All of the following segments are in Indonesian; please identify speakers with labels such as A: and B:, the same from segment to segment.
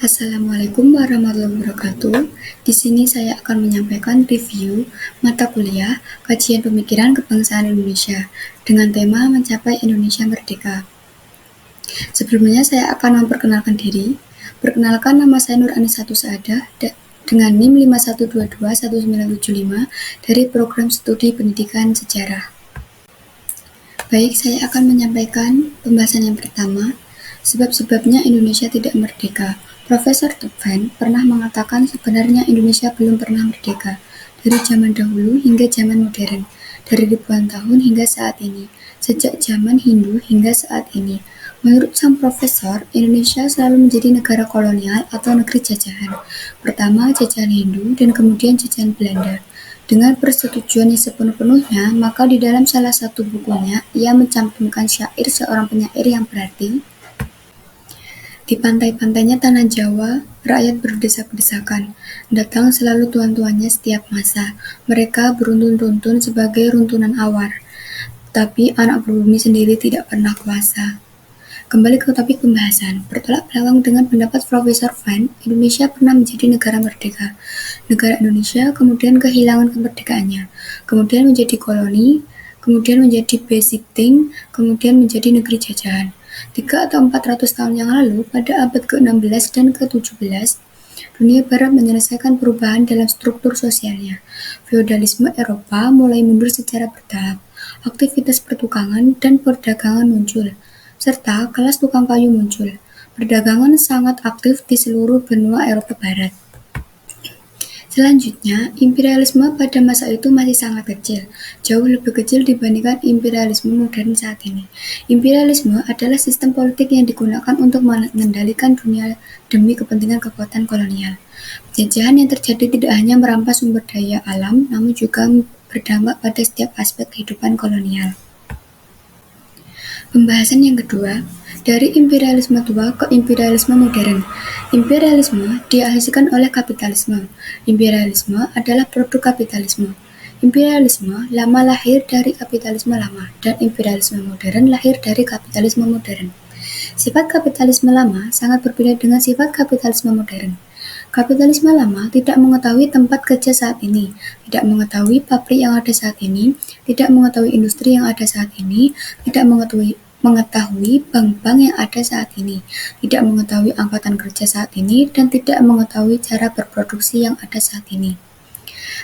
A: Assalamualaikum warahmatullahi wabarakatuh. Di sini saya akan menyampaikan review mata kuliah Kajian Pemikiran Kebangsaan Indonesia dengan tema Mencapai Indonesia Merdeka. Sebelumnya saya akan memperkenalkan diri. Perkenalkan, nama saya Nur Anisatu Saadah dengan NIM 51221975 dari Program Studi Pendidikan Sejarah. Baik, saya akan menyampaikan pembahasan yang pertama, sebab-sebabnya Indonesia tidak merdeka. Profesor Tuphan pernah mengatakan sebenarnya Indonesia belum pernah merdeka, dari zaman dahulu hingga zaman modern, dari ribuan tahun hingga saat ini, sejak zaman Hindu hingga saat ini. Menurut sang profesor, Indonesia selalu menjadi negara kolonial atau negeri jajahan. Pertama jajahan Hindu dan kemudian jajahan Belanda. Dengan persetujuannya sepenuh-penuhnya, maka di dalam salah satu bukunya, ia mencantumkan syair seorang penyair yang berarti, di pantai-pantainya tanah Jawa, rakyat berdesak-desakan. Datang selalu tuan-tuannya setiap masa. Mereka beruntun-runtun sebagai runtunan awar. Tapi anak pribumi sendiri tidak pernah kuasa. Kembali ke topik pembahasan. Bertolak belakang dengan pendapat Profesor Van, Indonesia pernah menjadi negara merdeka. Negara Indonesia kemudian kehilangan kemerdekaannya. Kemudian menjadi koloni, kemudian menjadi besiting, kemudian menjadi negeri jajahan. 3 atau 400 tahun yang lalu, pada abad ke-16 dan ke-17, dunia barat menyelesaikan perubahan dalam struktur sosialnya. Feodalisme Eropa mulai mundur secara bertahap. Aktivitas pertukangan dan perdagangan muncul, serta kelas tukang kayu muncul. Perdagangan sangat aktif di seluruh benua Eropa Barat. Selanjutnya, imperialisme pada masa itu masih sangat kecil, jauh lebih kecil dibandingkan imperialisme modern saat ini. Imperialisme adalah sistem politik yang digunakan untuk mengendalikan dunia demi kepentingan kekuatan kolonial. Penjajahan yang terjadi tidak hanya merampas sumber daya alam, namun juga berdampak pada setiap aspek kehidupan kolonial. Pembahasan yang kedua, dari imperialisme tua ke imperialisme modern. Imperialisme dihasilkan oleh kapitalisme. Imperialisme adalah produk kapitalisme. Imperialisme lama lahir dari kapitalisme lama, dan imperialisme modern lahir dari kapitalisme modern. Sifat kapitalisme lama sangat berbeda dengan sifat kapitalisme modern. Kapitalisme lama tidak mengetahui tempat kerja saat ini, tidak mengetahui pabrik yang ada saat ini, tidak mengetahui industri yang ada saat ini, tidak mengetahui bank-bank yang ada saat ini, tidak mengetahui angkatan kerja saat ini, dan tidak mengetahui cara berproduksi yang ada saat ini.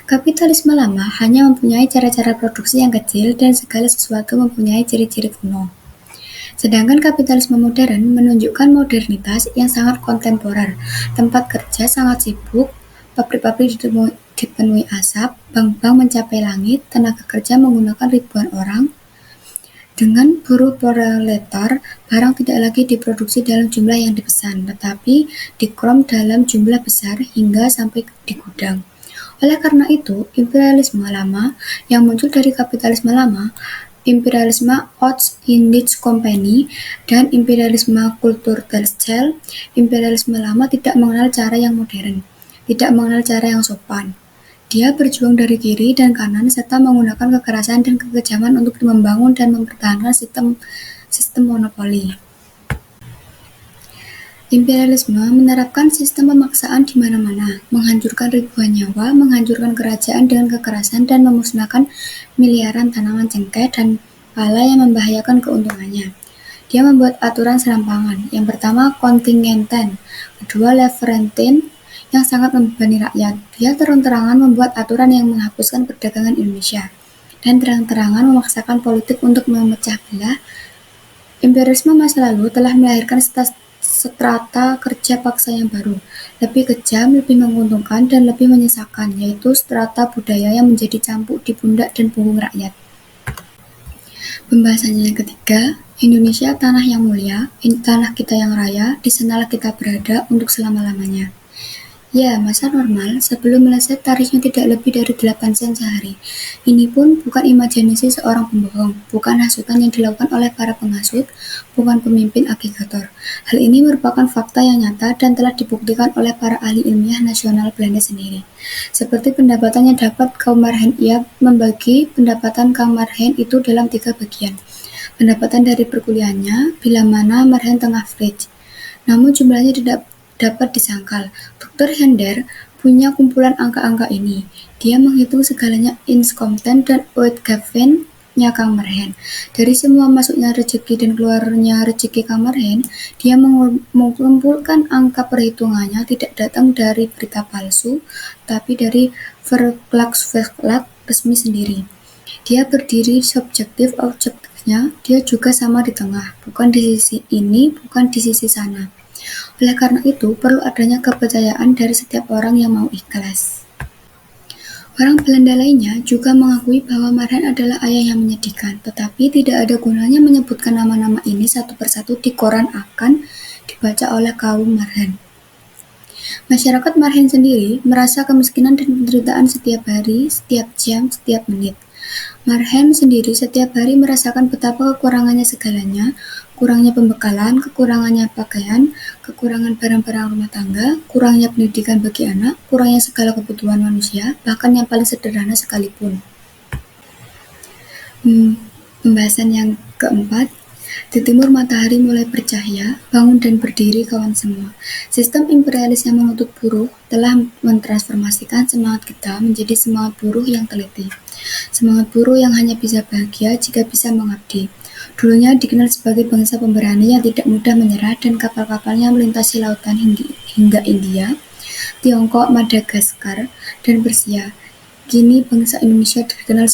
A: Kapitalisme lama hanya mempunyai cara-cara produksi yang kecil dan segala sesuatu mempunyai ciri-ciri kuno. Sedangkan kapitalisme modern menunjukkan modernitas yang sangat kontemporer, tempat kerja sangat sibuk, pabrik-pabrik dipenuhi asap, bank-bank mencapai langit, tenaga kerja menggunakan ribuan orang. Dengan buruh proletar, barang tidak lagi diproduksi dalam jumlah yang dipesan, tetapi dikrom dalam jumlah besar hingga sampai di gudang. Oleh karena itu, imperialisme lama yang muncul dari kapitalisme lama, imperialisme Oost-Indisch Company, dan imperialisme Kulturteilzeit, imperialisme lama tidak mengenal cara yang modern, tidak mengenal cara yang sopan. Dia berjuang dari kiri dan kanan serta menggunakan kekerasan dan kekejaman untuk membangun dan mempertahankan sistem monopoli. Imperialisme menerapkan sistem pemaksaan di mana-mana, menghancurkan ribuan nyawa, menghancurkan kerajaan dengan kekerasan, dan memusnahkan miliaran tanaman cengkeh dan pala yang membahayakan keuntungannya. Dia membuat aturan serampangan. Yang pertama, kontingenten. Kedua, Leverentine, yang sangat membebani rakyat. Dia terang-terangan membuat aturan yang menghapuskan perdagangan Indonesia, dan terang-terangan memaksakan politik untuk memecah belah. Imperialisme masa lalu telah melahirkan strata kerja paksa yang baru, lebih kejam, lebih menguntungkan, dan lebih menyesakan, yaitu strata budaya yang menjadi cambuk di pundak dan punggung rakyat. Pembahasannya yang ketiga, Indonesia tanah yang mulia, tanah kita yang raya, di sanalah kita berada untuk selama-lamanya. Ya, masa normal, sebelum meleset tarifnya tidak lebih dari 8 sen sehari. Ini pun bukan imajinasi seorang pembohong, bukan hasutan yang dilakukan oleh para penghasut, bukan pemimpin agitator. Hal ini merupakan fakta yang nyata dan telah dibuktikan oleh para ahli ilmiah nasional Belanda sendiri. Seperti pendapatan yang dapat Kamerhen, ia membagi pendapatan Kamerhen itu dalam 3 bagian. Pendapatan dari perkuliahannya, bila mana Marhen tengah Fritz. Namun jumlahnya tidak dapat disangkal. Dr. Hender punya kumpulan angka-angka ini. Dia menghitung segalanya incompetence dan Uitgeven-nya Kang Marhen. Dari semua masuknya rezeki dan keluarnya rezeki Kang Marhen, dia mengumpulkan angka perhitungannya tidak datang dari berita palsu, tapi dari verklaks resmi sendiri. Dia berdiri subjektif objektifnya, dia juga sama di tengah, bukan di sisi ini, bukan di sisi sana. Oleh karena itu, perlu adanya kepercayaan dari setiap orang yang mau ikhlas. Orang Belanda lainnya juga mengakui bahwa Marhen adalah ayah yang menyedihkan, tetapi tidak ada gunanya menyebutkan nama-nama ini satu persatu di koran akan dibaca oleh kaum Marhen. Masyarakat Marhen sendiri merasa kemiskinan dan penderitaan setiap hari, setiap jam, setiap menit. Marhen sendiri setiap hari merasakan betapa kekurangannya segalanya, kurangnya pembekalan, kekurangannya pakaian, kekurangan barang-barang rumah tangga, kurangnya pendidikan bagi anak, kurangnya segala kebutuhan manusia, bahkan yang paling sederhana sekalipun. Pembahasan yang keempat, di timur matahari mulai bercahaya, bangun dan berdiri kawan semua. Sistem imperialis yang mengutuk buruh telah mentransformasikan semangat kita menjadi semangat buruh yang teliti. Semangat buruh yang hanya bisa bahagia jika bisa mengabdi. Dulunya dikenal sebagai bangsa pemberani yang tidak mudah menyerah dan kapal-kapalnya melintasi lautan hingga India, Tiongkok, Madagaskar, dan Persia. Kini bangsa Indonesia dikenal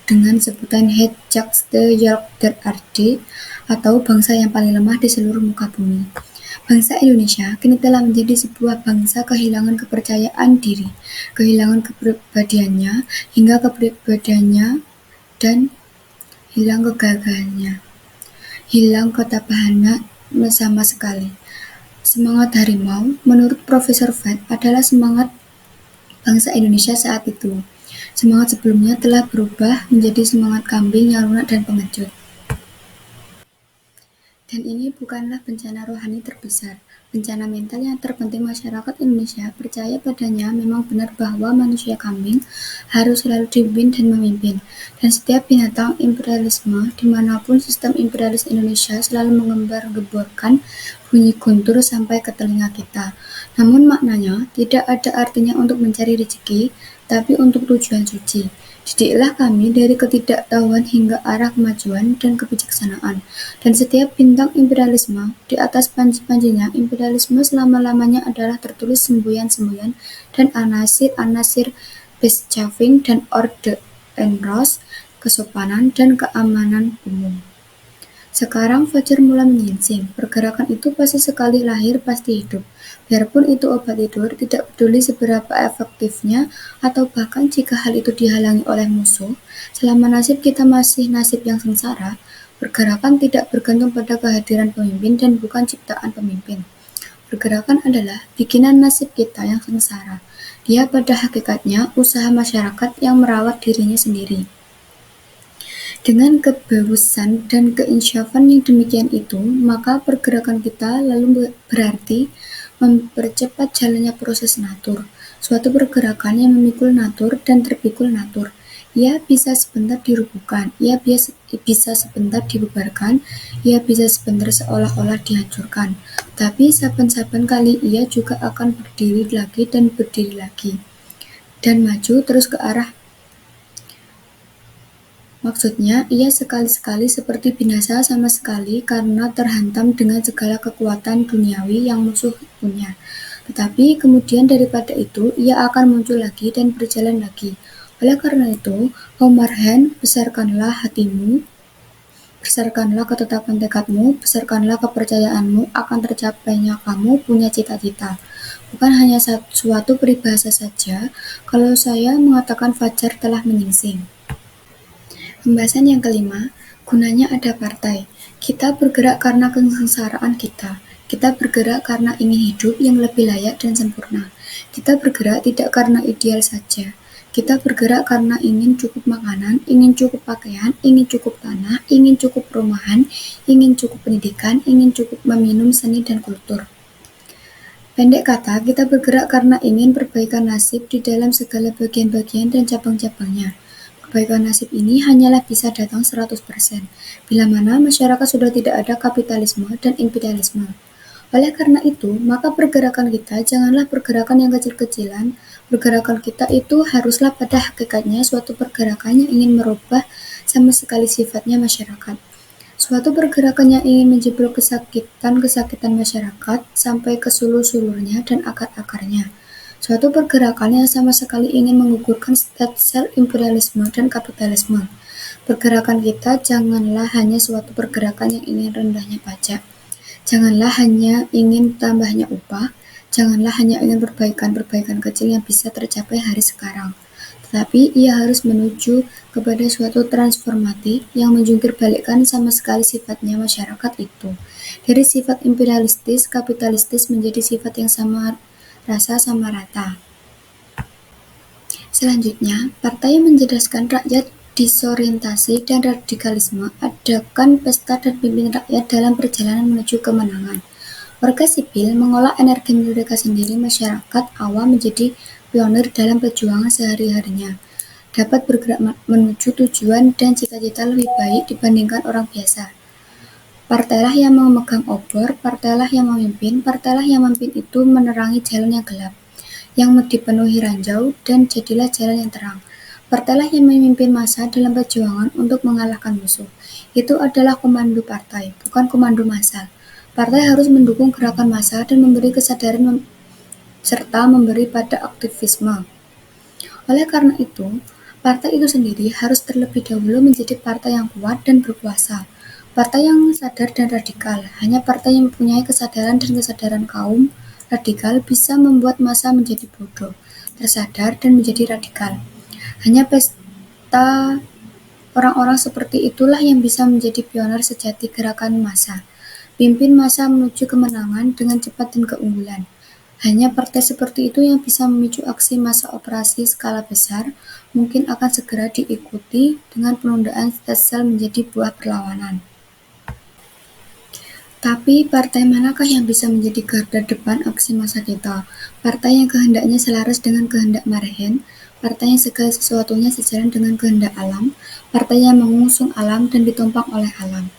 A: dengan sebutan Heetjagste Volk ter Aarde, atau bangsa yang paling lemah di seluruh muka bumi. Bangsa Indonesia kini telah menjadi sebuah bangsa kehilangan kepercayaan diri, kehilangan kepribadiannya, hingga kepribadiannya dan hilang kegagahannya, hilang ketabahannya sama sekali. Semangat harimau, menurut Profesor Fett, adalah semangat bangsa Indonesia saat itu. Semangat sebelumnya telah berubah menjadi semangat kambing yang lunak dan pengecut. Dan ini bukanlah bencana rohani terbesar. Bencana mental yang terpenting masyarakat Indonesia percaya padanya memang benar bahwa manusia kambing harus selalu dipimpin dan memimpin. Dan setiap binatang imperialisme dimanapun sistem imperialis Indonesia selalu mengembar-gemborkan bunyi guntur sampai ke telinga kita. Namun maknanya tidak ada artinya untuk mencari rezeki, tapi untuk tujuan suci. Didiklah kami dari ketidaktahuan hingga arah kemajuan dan kebijaksanaan. Dan setiap bintang imperialisme, di atas panji-panjinya imperialisme selama-lamanya adalah tertulis semboyan-semboyan dan anasir-anasir Beschaving dan Orde en Rust, kesopanan dan keamanan umum. Sekarang fajar mulai menyingsing, pergerakan itu pasti sekali lahir pasti hidup. Biarpun itu obat tidur, tidak peduli seberapa efektifnya atau bahkan jika hal itu dihalangi oleh musuh, selama nasib kita masih nasib yang sengsara, pergerakan tidak bergantung pada kehadiran pemimpin dan bukan ciptaan pemimpin. Pergerakan adalah bikinan nasib kita yang sengsara. Dia pada hakikatnya usaha masyarakat yang merawat dirinya sendiri. Dengan kebagusan dan keinsyafan yang demikian itu, maka pergerakan kita lalu berarti mempercepat jalannya proses natur, suatu pergerakan yang memikul natur dan terpikul natur. Ia bisa sebentar dirubuhkan, ia bisa sebentar dibubarkan, ia bisa sebentar seolah-olah dihancurkan. Tapi saban-saban kali ia juga akan berdiri lagi dan berdiri lagi, dan maju terus ke arah. Maksudnya, ia sekali-sekali seperti binasa sama sekali karena terhantam dengan segala kekuatan duniawi yang musuh punya. Tetapi kemudian daripada itu, ia akan muncul lagi dan berjalan lagi. Oleh karena itu, kaum Marhen, besarkanlah hatimu, besarkanlah ketetapan tekadmu, besarkanlah kepercayaanmu akan tercapainya kamu punya cita-cita. Bukan hanya suatu peribahasa saja, kalau saya mengatakan fajar telah menyingsing. Pembahasan yang kelima, gunanya ada partai. Kita bergerak karena kesengsaraan kita. Kita bergerak karena ingin hidup yang lebih layak dan sempurna. Kita bergerak tidak karena ideal saja. Kita bergerak karena ingin cukup makanan, ingin cukup pakaian, ingin cukup tanah, ingin cukup perumahan, ingin cukup pendidikan, ingin cukup meminum seni dan kultur. Pendek kata, kita bergerak karena ingin perbaikan nasib di dalam segala bagian-bagian dan cabang-cabangnya. Perbaikan nasib ini hanyalah bisa datang 100%, bila mana masyarakat sudah tidak ada kapitalisme dan imperialisme. Oleh karena itu, maka pergerakan kita janganlah pergerakan yang kecil-kecilan. Pergerakan kita itu haruslah pada hakikatnya suatu pergerakan yang ingin merubah sama sekali sifatnya masyarakat. Suatu pergerakan yang ingin menjebol kesakitan masyarakat sampai ke sulur-sulurnya dan akar-akarnya. Suatu pergerakan yang sama sekali ingin menggugurkan sel imperialisme dan kapitalisme. Pergerakan kita janganlah hanya suatu pergerakan yang ingin rendahnya pajak. Janganlah hanya ingin tambahnya upah. Janganlah hanya ingin perbaikan-perbaikan kecil yang bisa tercapai hari sekarang. Tetapi ia harus menuju kepada suatu transformasi yang menjungkir balikkan sama sekali sifatnya masyarakat itu. Dari sifat imperialistis, kapitalistis menjadi sifat yang sama rasa sama rata. Selanjutnya, partai yang mencerdaskan rakyat disorientasi dan radikalisme adakan pesta dan pimpin rakyat dalam perjalanan menuju kemenangan. Warga sipil mengolah energi mereka sendiri, masyarakat awam menjadi pionir dalam perjuangan sehari-harinya, dapat bergerak menuju tujuan dan cita-cita lebih baik dibandingkan orang biasa. Partailah yang memegang obor, partailah yang memimpin, partailah yang memimpin itu menerangi jalan yang gelap, yang dipenuhi ranjau, dan jadilah jalan yang terang. Partailah yang memimpin massa dalam perjuangan untuk mengalahkan musuh. Itu adalah komando partai, bukan komando massal. Partai harus mendukung gerakan massa dan memberi kesadaran serta memberi pada aktivisme. Oleh karena itu, partai itu sendiri harus terlebih dahulu menjadi partai yang kuat dan berkuasa. Partai yang sadar dan radikal. Hanya partai yang mempunyai kesadaran dan kesadaran kaum radikal bisa membuat massa menjadi bodoh, tersadar, dan menjadi radikal. Hanya pesta orang-orang seperti itulah yang bisa menjadi pionir sejati gerakan massa. Pimpin massa menuju kemenangan dengan cepat dan keunggulan. Hanya partai seperti itu yang bisa memicu aksi massa operasi skala besar, mungkin akan segera diikuti dengan penundaan sel menjadi buah perlawanan. Tapi partai manakah yang bisa menjadi garda depan aksi massa kita? Partai yang kehendaknya selaras dengan kehendak Marhen, partai yang segala sesuatunya sejalan dengan kehendak alam, partai yang mengusung alam dan ditumpang oleh alam.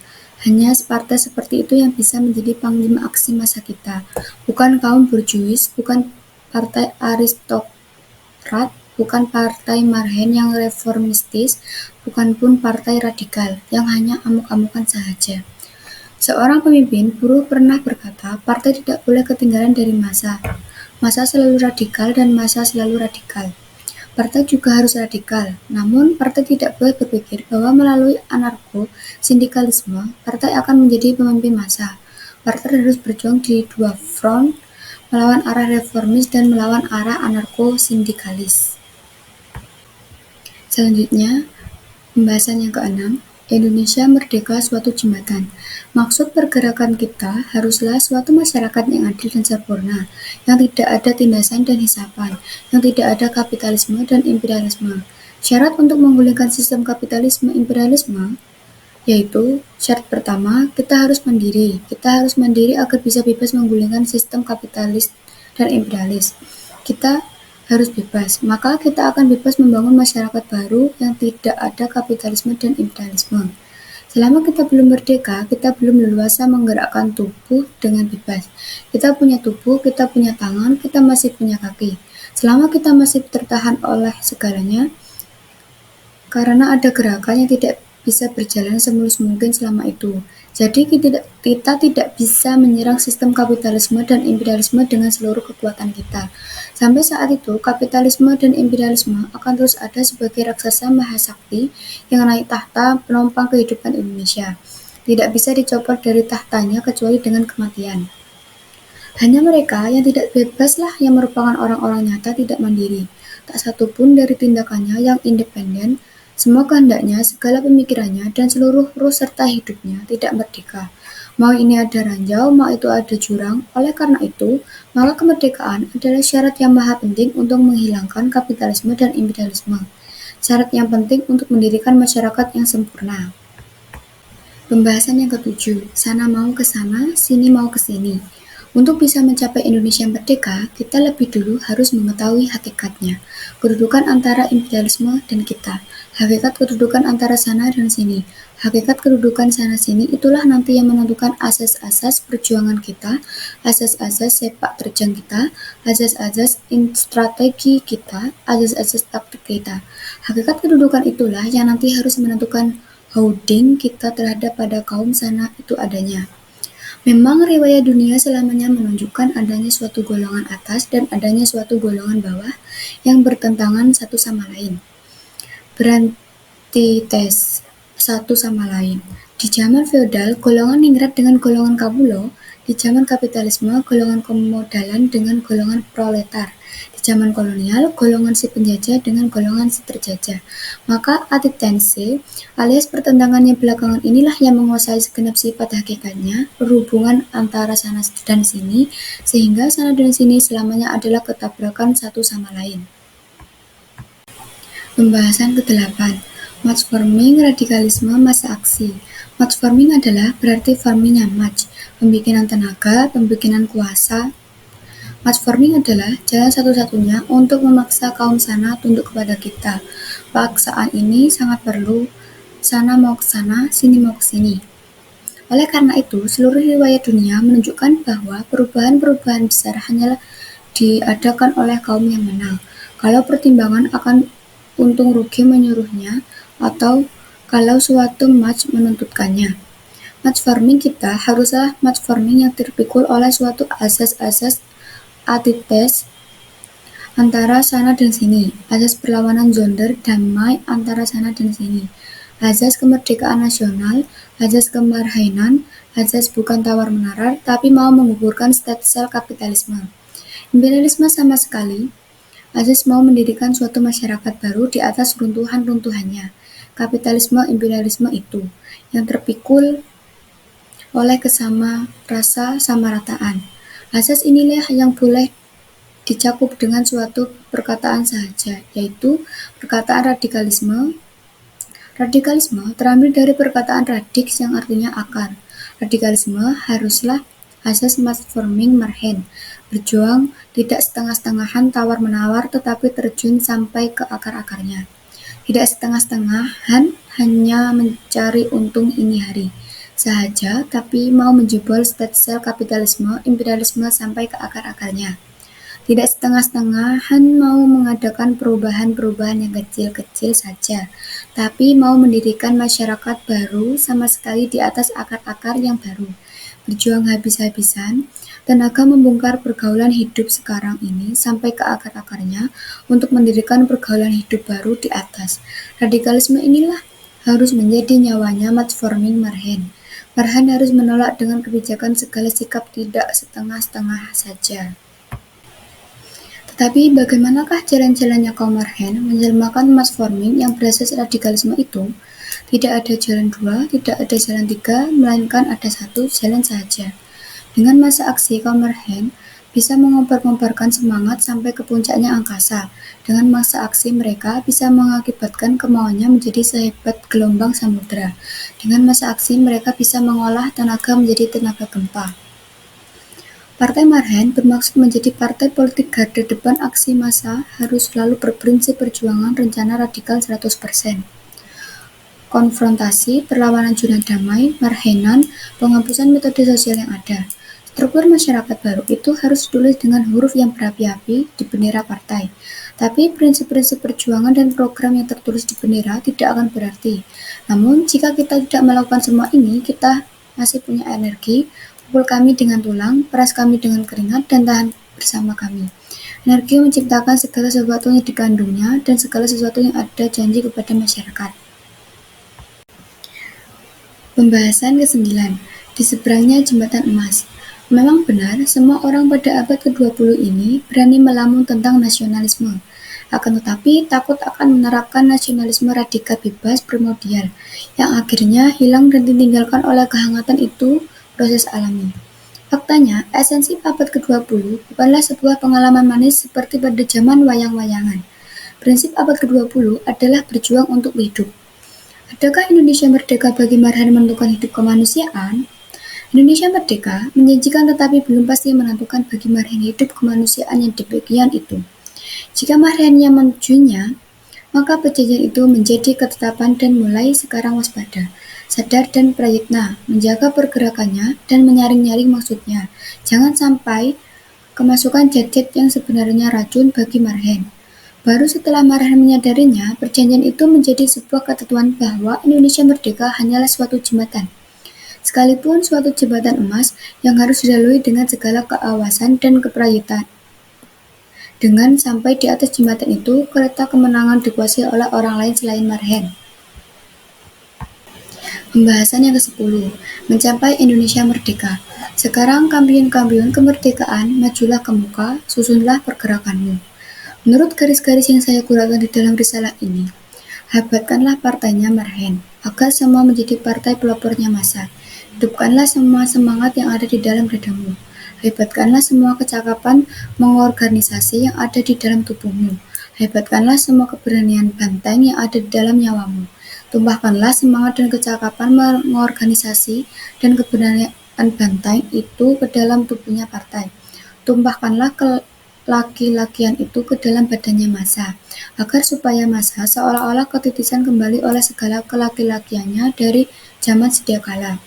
A: Hanya partai seperti itu yang bisa menjadi panglima aksi massa kita, bukan kaum borjuis, bukan partai aristokrat, bukan partai Marhen yang reformistis, bukan pun partai radikal yang hanya amuk-amukan saja. Seorang pemimpin buruh pernah berkata, partai tidak boleh ketinggalan dari massa. Massa selalu radikal dan massa selalu radikal. Partai juga harus radikal, namun partai tidak boleh berpikir bahwa melalui anarko-sindikalisme, partai akan menjadi pemimpin massa. Partai harus berjuang di dua front, melawan arah reformis dan melawan arah anarko-sindikalis. Selanjutnya, pembahasan yang keenam, Indonesia merdeka suatu jembatan. Maksud pergerakan kita haruslah suatu masyarakat yang adil dan sempurna, yang tidak ada tindasan dan hisapan, yang tidak ada kapitalisme dan imperialisme. Syarat untuk menggulingkan sistem kapitalisme imperialisme yaitu syarat pertama, kita harus mandiri. Kita harus mandiri agar bisa bebas menggulingkan sistem kapitalis dan imperialis. Kita harus bebas, maka kita akan bebas membangun masyarakat baru yang tidak ada kapitalisme dan imperialisme. Selama kita belum merdeka, kita belum leluasa menggerakkan tubuh dengan bebas. Kita punya tubuh, kita punya tangan, kita masih punya kaki. Selama kita masih tertahan oleh segalanya, karena ada gerakan yang tidak bisa berjalan semulus mungkin selama itu. Jadi kita tidak bisa menyerang sistem kapitalisme dan imperialisme dengan seluruh kekuatan kita. Sampai saat itu, kapitalisme dan imperialisme akan terus ada sebagai raksasa mahasakti yang naik tahta penopang kehidupan Indonesia. Tidak bisa dicopot dari tahtanya kecuali dengan kematian. Hanya mereka yang tidak bebaslah yang merupakan orang-orang nyata tidak mandiri. Tak satu pun dari tindakannya yang independen, semua kehendaknya, segala pemikirannya, dan seluruh ruh serta hidupnya tidak merdeka. Mau ini ada ranjau, mau itu ada jurang. Oleh karena itu, maka kemerdekaan adalah syarat yang maha penting untuk menghilangkan kapitalisme dan imperialisme. Syarat yang penting untuk mendirikan masyarakat yang sempurna. Pembahasan yang ketujuh, sana mau ke sana, sini mau ke sini. Untuk bisa mencapai Indonesia merdeka, kita lebih dulu harus mengetahui hakikatnya, kedudukan antara imperialisme dan kita. Hakikat kedudukan antara sana dan sini. Hakikat kedudukan sana-sini itulah nanti yang menentukan asas-asas perjuangan kita, asas-asas sepak terjang kita, asas-asas strategi kita, asas-asas taktik kita. Hakikat kedudukan itulah yang nanti harus menentukan holding kita terhadap pada kaum sana itu adanya. Memang riwayat dunia selamanya menunjukkan adanya suatu golongan atas dan adanya suatu golongan bawah yang bertentangan satu sama lain, berantitesis satu sama lain. Di zaman feodal, golongan ningrat dengan golongan kabulo. Di zaman kapitalisme, golongan kemodalan dengan golongan proletar. Di zaman kolonial, golongan si penjajah dengan golongan si terjajah. Maka antitensi alias pertentangannya belakangan inilah yang menguasai segenap sifat hakikatnya, berhubungan antara sana dan sini, sehingga sana dan sini selamanya adalah ketabrakan satu sama lain. Pembahasan ke-8. Match forming, radikalisme, massa aksi. Match forming adalah berarti formingnya match, pembikinan tenaga, pembikinan kuasa. Match forming adalah jalan satu-satunya untuk memaksa kaum sana tunduk kepada kita. Paksaan ini sangat perlu, sana mau ke sana, sini mau ke sini. Oleh karena itu, seluruh riwayat dunia menunjukkan bahwa perubahan-perubahan besar hanyalah diadakan oleh kaum yang menang. Kalau pertimbangan akan untung rugi menyuruhnya, atau kalau suatu match menuntutkannya. Match forming kita haruslah match forming yang terpikul oleh suatu asas-asas antitesis antara sana dan sini, asas perlawanan gender damai antara sana dan sini, asas kemerdekaan nasional, asas kemarhainan, asas bukan tawar-menawar, tapi mau menggugurkan sel kapitalisme. Imperialisme sama sekali, asas mau mendirikan suatu masyarakat baru di atas runtuhan-runtuhannya. Kapitalisme imperialisme itu, yang terpikul oleh kesama rasa samarataan. Asas inilah yang boleh dicakup dengan suatu perkataan saja, yaitu perkataan radikalisme. Radikalisme terambil dari perkataan radix yang artinya akar. Radikalisme haruslah asas match forming marhen, berjuang tidak setengah-setengahan tawar-menawar tetapi terjun sampai ke akar-akarnya. Tidak setengah-setengahan hanya mencari untung ini hari saja, tapi mau menjebol sel kapitalisme, imperialisme sampai ke akar-akarnya. Tidak setengah-setengahan mau mengadakan perubahan-perubahan yang kecil-kecil saja, tapi mau mendirikan masyarakat baru sama sekali di atas akar-akar yang baru. Berjuang habis-habisan, tenaga membongkar pergaulan hidup sekarang ini sampai ke akar-akarnya untuk mendirikan pergaulan hidup baru di atas. Radikalisme inilah harus menjadi nyawanya match forming marhen. Marhen harus menolak dengan kebijakan segala sikap tidak setengah-setengah saja. Tetapi bagaimanakah jalan-jalannya kaum marhen menjelmakan match forming yang berasas radikalisme itu? Tidak ada jalan dua, tidak ada jalan tiga, melainkan ada satu jalan saja. Dengan massa aksi, kaum marhen bisa mengobar-ngobarkan semangat sampai ke puncaknya angkasa. Dengan massa aksi mereka bisa mengakibatkan kemauannya menjadi sehebat gelombang samudera. Dengan massa aksi mereka bisa mengolah tenaga menjadi tenaga gempa. Partai Marhen bermaksud menjadi partai politik garda depan aksi massa harus selalu berprinsip perjuangan rencana radikal 100%. Konfrontasi, perlawanan zona damai, marhenan, penghapusan metode sosial yang ada. Struktur masyarakat baru itu harus ditulis dengan huruf yang berapi-api di bendera partai. Tapi prinsip-prinsip perjuangan dan program yang tertulis di bendera tidak akan berarti. Namun, jika kita tidak melakukan semua ini, kita masih punya energi, pukul kami dengan tulang, peras kami dengan keringat, dan tahan bersama kami. Energi menciptakan segala sesuatu yang dikandungnya dan segala sesuatu yang ada janji kepada masyarakat. Pembahasan ke-9. Di seberangnya jembatan emas. Memang benar, semua orang pada abad ke-20 ini berani melamun tentang nasionalisme. Akan tetapi, takut akan menerapkan nasionalisme radikal bebas primordial, yang akhirnya hilang dan ditinggalkan oleh kehangatan itu proses alami. Faktanya, esensi abad ke-20 bukanlah sebuah pengalaman manis seperti pada zaman wayang-wayangan. Prinsip abad ke-20 adalah berjuang untuk hidup. Adakah Indonesia merdeka bagi marhen menentukan hidup kemanusiaan? Indonesia merdeka menjanjikan tetapi belum pasti menentukan bagi marhen hidup kemanusiaan yang demikian itu. Jika marhen yang menujunya maka perjanjian itu menjadi ketetapan dan mulai sekarang waspada, sadar dan prayitna, menjaga pergerakannya dan menyaring-nyaring maksudnya. Jangan sampai kemasukan zat-zat yang sebenarnya racun bagi Marhen. Baru setelah Marhen menyadarinya, perjanjian itu menjadi sebuah ketentuan bahwa Indonesia merdeka hanyalah suatu jembatan. Sekalipun suatu jembatan emas yang harus dilalui dengan segala keawasan dan keprayitan. Dengan sampai di atas jembatan itu, kereta kemenangan dikuasai oleh orang lain selain Marhen. Pembahasan yang ke-10, mencapai Indonesia merdeka. Sekarang kampiun-kampiun kemerdekaan, majulah ke muka, susunlah pergerakanmu. Menurut garis-garis yang saya guraukan di dalam risalah ini, hebatkanlah partainya Marhen, agar semua menjadi partai pelopornya massa. Hidupkanlah semua semangat yang ada di dalam dadamu. Hebatkanlah semua kecakapan mengorganisasi yang ada di dalam tubuhmu. Hebatkanlah semua keberanian banteng yang ada di dalam nyawamu. Tumpahkanlah semangat dan kecakapan mengorganisasi dan keberanian banteng itu ke dalam tubuhnya partai. Tumpahkanlah laki-lakian itu ke dalam badannya massa, agar supaya massa seolah-olah ketitisan kembali oleh segala kelaki-lakiannya dari zaman sedia kala.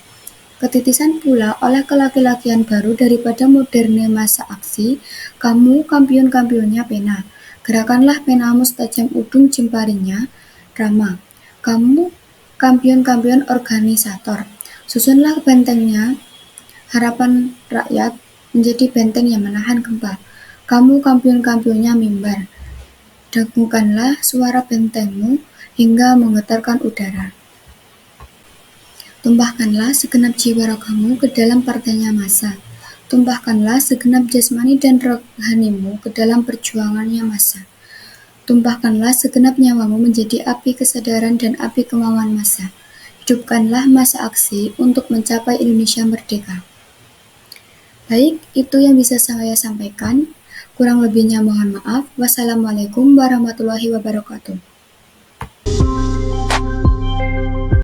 A: Ketitisan pula oleh kelaki-lakian baru daripada moderne masa aksi, kamu kampiun-kampionnya pena. Gerakanlah penamu setajam udung jemparinya, Rama. Kamu kampion-kampion organisator. Susunlah bentengnya, harapan rakyat menjadi benteng yang menahan gempa. Kamu kampion-kampionnya mimbar. Dengungkanlah suara bentengmu hingga menggetarkan udara. Tumpahkanlah segenap jiwa ragamu ke dalam partainya massa. Tumpahkanlah segenap jasmani dan rohanimu ke dalam perjuangannya massa. Tumpahkanlah segenap nyawamu menjadi api kesadaran dan api kemauan massa. Hidupkanlah masa aksi untuk mencapai Indonesia merdeka. Baik, itu yang bisa saya sampaikan. Kurang lebihnya mohon maaf. Wassalamualaikum warahmatullahi wabarakatuh.